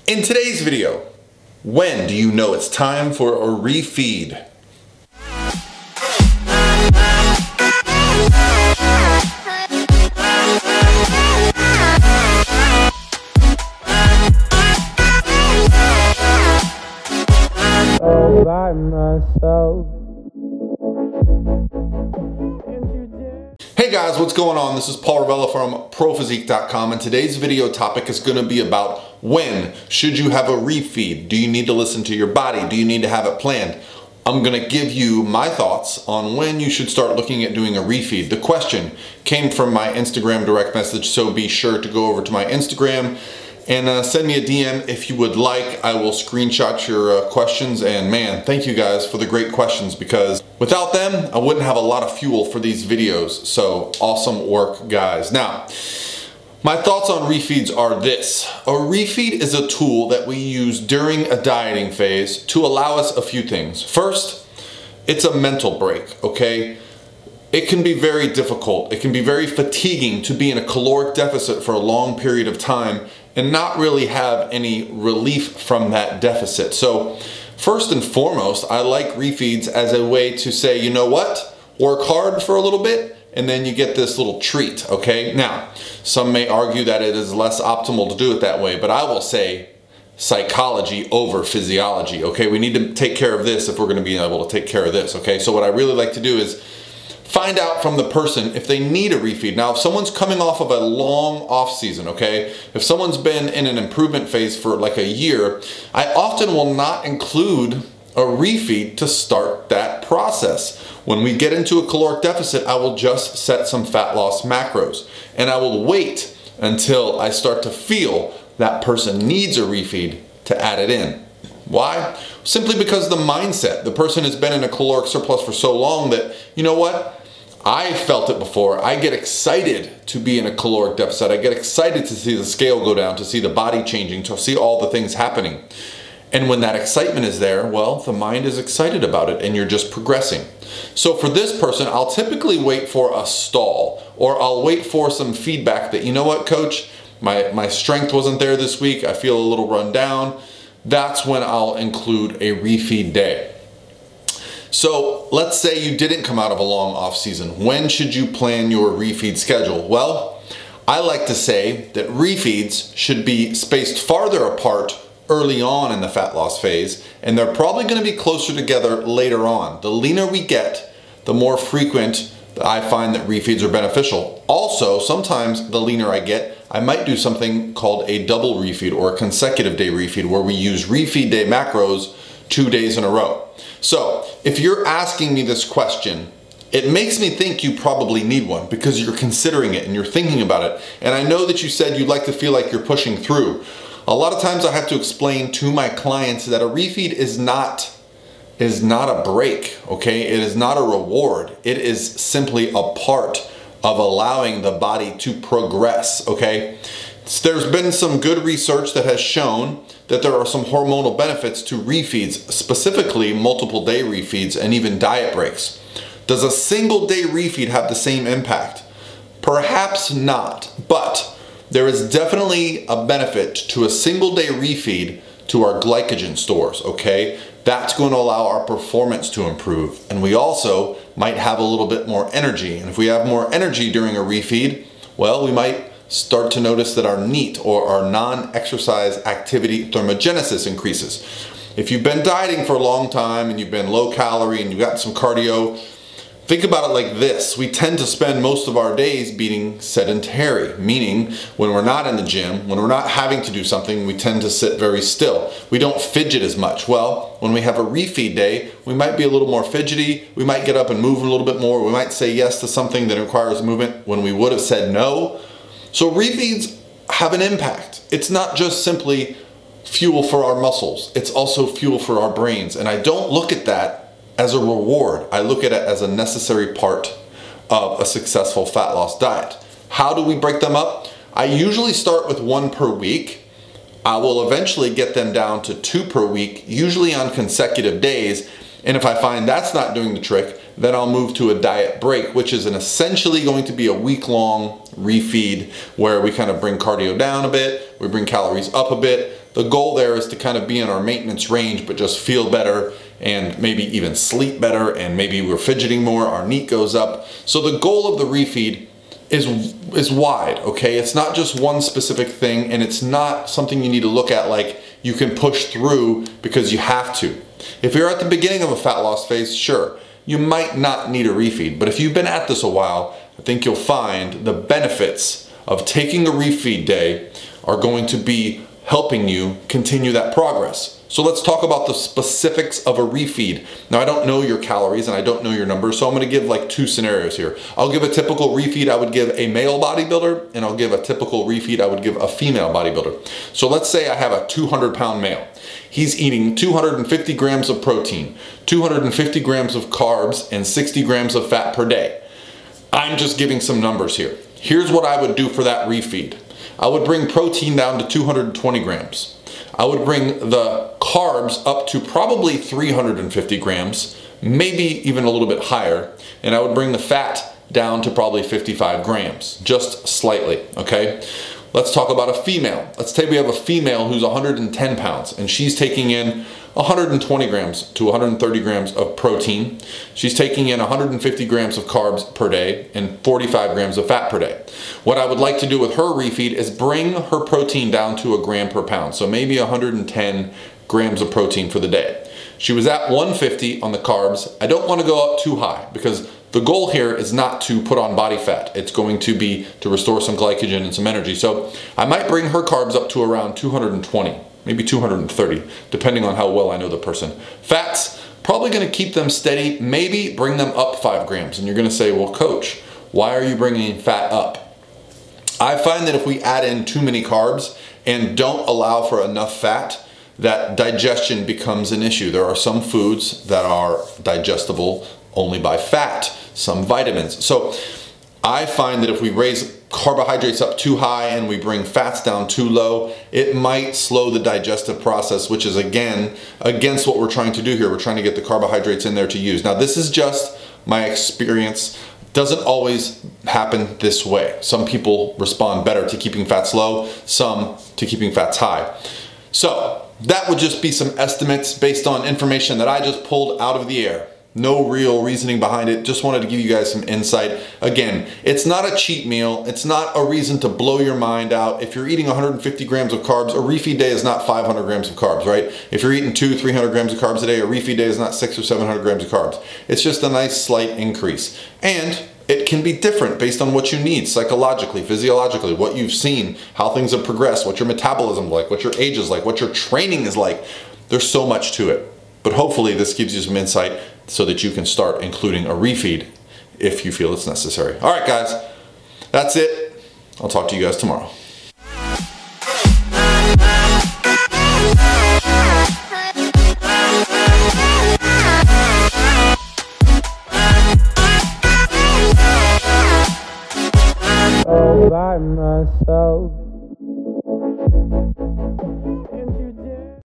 In today's video, when do you know it's time for a refeed? All by myself. Hey guys, what's going on? This is Paul Ravella from ProPhysique.com, and today's video topic is going to be about when should you have a refeed? Do you need to listen to your body? Do you need to have it planned? I'm going to give you my thoughts on when you should start looking at doing a refeed. The question came from my Instagram direct message, so be sure to go over to my Instagram and send me a DM if you would like. I will screenshot your questions, and man, thank you guys for the great questions, because without them, I wouldn't have a lot of fuel for these videos. So awesome work, guys. Now, my thoughts on refeeds are this. A refeed is a tool that we use during a dieting phase to allow us a few things. First, it's a mental break, okay? It can be very difficult. It can be very fatiguing to be in a caloric deficit for a long period of time and not really have any relief from that deficit. So first and foremost, I like refeeds as a way to say, you know what? Work hard for a little bit and then you get this little treat, okay? Now, some may argue that it is less optimal to do it that way, but I will say psychology over physiology, okay? We need to take care of this if we're gonna be able to take care of this, okay? So what I really like to do is find out from the person if they need a refeed. Now, if someone's coming off of a long off season, okay? If someone's been in an improvement phase for like a year, I often will not include a refeed to start that process. When we get into a caloric deficit, I will just set some fat loss macros, and I will wait until I start to feel that person needs a refeed to add it in. Why? Simply because the mindset. The person has been in a caloric surplus for so long that, you know what? I felt it before. I get excited to be in a caloric deficit. I get excited to see the scale go down, to see the body changing, to see all the things happening. And when that excitement is there, well, the mind is excited about it and you're just progressing. So for this person, I'll typically wait for a stall, or I'll wait for some feedback that, you know what, coach, my strength wasn't there this week. I feel a little run down. That's when I'll include a refeed day. So let's say you didn't come out of a long off season. When should you plan your refeed schedule? Well, I like to say that refeeds should be spaced farther apart early on in the fat loss phase, and they're probably going to be closer together later on. The leaner we get, the more frequent I find that refeeds are beneficial. Also, sometimes the leaner I get, I might do something called a double refeed or a consecutive day refeed, where we use refeed day macros 2 days in a row. So if you're asking me this question, it makes me think you probably need one, because you're considering it and you're thinking about it. And I know that you said you'd like to feel like you're pushing through. A lot of times I have to explain to my clients that a refeed is not a break, okay? It is not a reward. It is simply a part of allowing the body to progress, okay? There's been some good research that has shown that there are some hormonal benefits to refeeds, specifically multiple day refeeds and even diet breaks. Does a single day refeed have the same impact? Perhaps not, but there is definitely a benefit to a single day refeed to our glycogen stores, okay? That's going to allow our performance to improve. And we also might have a little bit more energy. And if we have more energy during a refeed, well, we might start to notice that our NEAT, or our non-exercise activity thermogenesis, increases. If you've been dieting for a long time and you've been low calorie and you've got some cardio, think about it like this. We tend to spend most of our days being sedentary, meaning when we're not in the gym, when we're not having to do something, we tend to sit very still. We don't fidget as much. Well, when we have a refeed day, we might be a little more fidgety. We might get up and move a little bit more. We might say yes to something that requires movement when we would have said no. So refeeds have an impact. It's not just simply fuel for our muscles. It's also fuel for our brains. And I don't look at that as a reward. I look at it as a necessary part of a successful fat loss diet. How do we break them up? I usually start with 1 per week. I will eventually get them down to 2 per week, usually on consecutive days. And if I find that's not doing the trick, then I'll move to a diet break, which is essentially going to be a week-long refeed where we kind of bring cardio down a bit, we bring calories up a bit, The goal there is to kind of be in our maintenance range, but just feel better and maybe even sleep better, and maybe we're fidgeting more, our NEAT goes up. So the goal of the refeed is wide, okay? It's not just one specific thing, and it's not something you need to look at like you can push through because you have to. If you're at the beginning of a fat loss phase, sure, you might not need a refeed, but if you've been at this a while, I think you'll find the benefits of taking a refeed day are going to be helping you continue that progress. So let's talk about the specifics of a refeed. Now, I don't know your calories and I don't know your numbers, so I'm gonna give like two scenarios here. I'll give a typical refeed I would give a male bodybuilder, and I'll give a typical refeed I would give a female bodybuilder. So let's say I have a 200-pound male. He's eating 250 grams of protein, 250 grams of carbs, and 60 grams of fat per day. I'm just giving some numbers here. Here's what I would do for that refeed. I would bring protein down to 220 grams. I would bring the carbs up to probably 350 grams, maybe even a little bit higher, and I would bring the fat down to probably 55 grams, just slightly, okay? Let's talk about a female. Let's say we have a female who's 110 pounds, and she's taking in 120 grams to 130 grams of protein. She's taking in 150 grams of carbs per day and 45 grams of fat per day. What I would like to do with her refeed is bring her protein down to a gram per pound. So maybe 110 grams of protein for the day. She was at 150 on the carbs. I don't want to go up too high because the goal here is not to put on body fat. It's going to be to restore some glycogen and some energy. So I might bring her carbs up to around 220. Maybe 230, depending on how well I know the person. Fats, probably gonna keep them steady, maybe bring them up 5 grams. And you're gonna say, well, coach, why are you bringing fat up? I find that if we add in too many carbs and don't allow for enough fat, that digestion becomes an issue. There are some foods that are digestible only by fat, some vitamins. So I find that if we raise carbohydrates up too high and we bring fats down too low, it might slow the digestive process, which is again against what we're trying to do here. We're trying to get the carbohydrates in there to use. Now, this is just my experience. Doesn't always happen this way. Some people respond better to keeping fats low, some to keeping fats high. So that would just be some estimates based on information that I just pulled out of the air. No real reasoning behind it. Just wanted to give you guys some insight. Again, it's not a cheat meal. It's not a reason to blow your mind out. If you're eating 150 grams of carbs, a refeed day is not 500 grams of carbs, right? If you're eating 200-300 grams of carbs a day, a refeed day is not 600 or 700 grams of carbs. It's just a nice slight increase. And it can be different based on what you need psychologically, physiologically, what you've seen, how things have progressed, what your metabolism is like, what your age is like, what your training is like. There's so much to it. But hopefully this gives you some insight so that you can start including a refeed if you feel it's necessary. All right, guys, that's it. I'll talk to you guys tomorrow. All by myself.